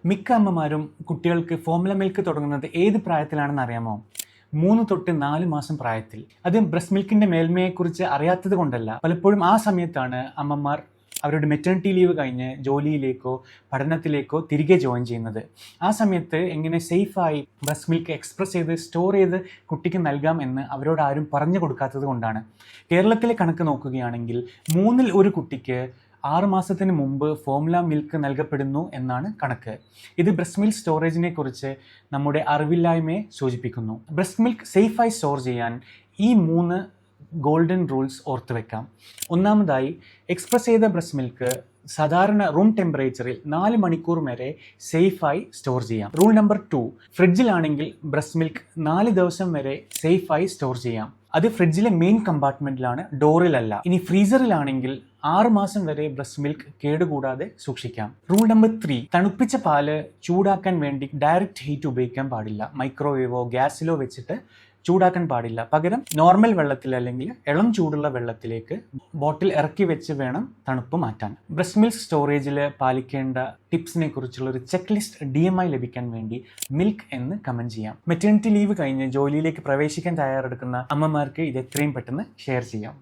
മിക്ക അമ്മമാരും കുട്ടികൾക്ക് ഫോർമുല മിൽക്ക് തുടങ്ങുന്നത് ഏത് പ്രായത്തിലാണെന്ന് അറിയാമോ? 3 തൊട്ട് 4 മാസം പ്രായത്തിൽ. അത് ബ്രസ്റ്റ് മിൽക്കിന്റെ മേന്മയെക്കുറിച്ച് അറിയാത്തത് കൊണ്ടല്ല. പലപ്പോഴും ആ സമയത്താണ് അമ്മമാർ അവരുടെ മെറ്റേണിറ്റി ലീവ് കഴിഞ്ഞ് ജോലിയിലേക്കോ പഠനത്തിലേക്കോ തിരികെ ജോയിൻ ചെയ്യുന്നത്. ആ സമയത്ത് എങ്ങനെ സേഫായി ബ്രസ്റ്റ് മിൽക്ക് എക്സ്പ്രസ് ചെയ്ത് സ്റ്റോർ ചെയ്ത് കുട്ടിക്ക് നൽകാം എന്ന് അവരോട് ആരും പറഞ്ഞു കൊടുക്കാത്തത് കൊണ്ടാണ്. കേരളത്തിലെ കണക്ക് നോക്കുകയാണെങ്കിൽ 3-ൽ 1 കുട്ടിക്ക് 6 മാസത്തിന് മുമ്പ് ഫോർമുല മിൽക്ക് നൽകപ്പെടുന്നു എന്നാണ് കണക്ക്. ഇത് ബ്രസ്റ്റ് മിൽക്ക് സ്റ്റോറേജിനെ കുറിച്ച് നമ്മുടെ അറിവില്ലായ്മയെ സൂചിപ്പിക്കുന്നു. ബ്രസ്റ്റ് മിൽക്ക് സേഫായി സ്റ്റോർ ചെയ്യാൻ ഈ 3 ഗോൾഡൻ റൂൾസ് ഓർത്ത് വെക്കാം. ഒന്നാമതായി, എക്സ്പ്രസ് ചെയ്ത ബ്രസ്റ്റ് മിൽക്ക് സാധാരണ റൂം ടെമ്പറേച്ചറിൽ 4 മണിക്കൂർ വരെ സേഫായി സ്റ്റോർ ചെയ്യാം. റൂൾ നമ്പർ 2, ഫ്രിഡ്ജിലാണെങ്കിൽ ബ്രസ്റ്റ് മിൽക്ക് 4 ദിവസം വരെ സേഫായി സ്റ്റോർ ചെയ്യാം. അത് ഫ്രിഡ്ജിലെ മെയിൻ കമ്പാർട്ട്മെന്റിലാണ്, ഡോറിലല്ല. ഇനി ഫ്രീസറിലാണെങ്കിൽ 6 മാസം വരെ ബ്രസ്റ്റ് മിൽക്ക് കേടുകൂടാതെ സൂക്ഷിക്കാം. റൂൾ നമ്പർ 3, തണുപ്പിച്ച പാല് ചൂടാക്കാൻ വേണ്ടി ഡയറക്റ്റ് ഹീറ്റ് ഉപയോഗിക്കാൻ പാടില്ല. മൈക്രോവേവോ ഗ്യാസിലോ വെച്ചിട്ട് ചൂടാക്കാൻ പാടില്ല. പകരം നോർമൽ വെള്ളത്തിൽ അല്ലെങ്കിൽ ഇളം ചൂടുള്ള വെള്ളത്തിലേക്ക് ബോട്ടിൽ ഇറക്കി വെച്ച് വേണം തണുപ്പ് മാറ്റാൻ. ബ്രസ്റ്റ് മിൽക്ക് സ്റ്റോറേജിൽ പാലിക്കേണ്ട ടിപ്സിനെ കുറിച്ചുള്ള ഒരു ചെക്ക് ലിസ്റ്റ് DMI ലഭിക്കാൻ വേണ്ടി മിൽക്ക് എന്ന് കമന്റ് ചെയ്യാം. മെറ്റേണിറ്റി ലീവ് കഴിഞ്ഞ് ജോലിയിലേക്ക് പ്രവേശിക്കാൻ തയ്യാറെടുക്കുന്ന അമ്മമാർക്ക് ഇത് എത്രയും പെട്ടെന്ന് ഷെയർ ചെയ്യാം.